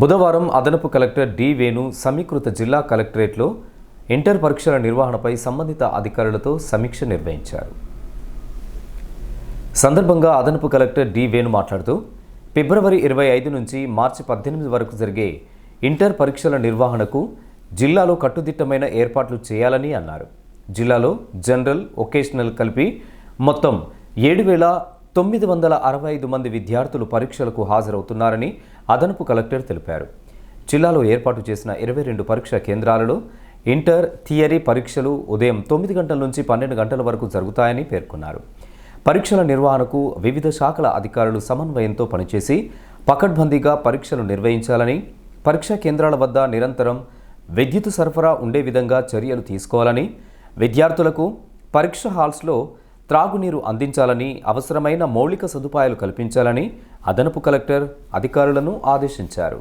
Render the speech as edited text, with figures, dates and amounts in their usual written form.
బుధవారం అదనపు collector D Venu సమీకృత జిల్లా కలెక్టరేట్లో ఇంటర్ పరీక్షల నిర్వహణపై సంబంధిత అధికారులతో సమీక్ష నిర్వహించారు. సందర్భంగా అదనపు కలెక్టర్ డి వేణు మాట్లాడుతూ ఫిబ్రవరి 25 నుంచి మార్చి 18 వరకు జరిగే ఇంటర్ పరీక్షల నిర్వహణకు జిల్లాలో కట్టుదిట్టమైన ఏర్పాట్లు చేయాలని అన్నారు. జిల్లాలో జనరల్, వొకేషనల్ కలిపి మొత్తం 7,965 మంది విద్యార్థులు పరీక్షలకు హాజరవుతున్నారని అదనపు కలెక్టర్ తెలిపారు. జిల్లాలో ఏర్పాటు చేసిన 22 పరీక్షా కేంద్రాలలో ఇంటర్ థియరీ పరీక్షలు ఉదయం 9 గంటల నుంచి 12 గంటల వరకు జరుగుతాయని పేర్కొన్నారు. పరీక్షల నిర్వహణకు వివిధ శాఖల అధికారులు సమన్వయంతో పనిచేసి పకడ్బందీగా పరీక్షలు నిర్వహించాలని, పరీక్షా కేంద్రాల వద్ద నిరంతరం విద్యుత్ సరఫరా ఉండే విధంగా చర్యలు తీసుకోవాలని, విద్యార్థులకు పరీక్ష హాల్స్లో త్రాగునీరు అందించాలని, అవసరమైన మౌలిక సదుపాయాలు కల్పించాలని అదనపు కలెక్టర్ అధికారులను ఆదేశించారు.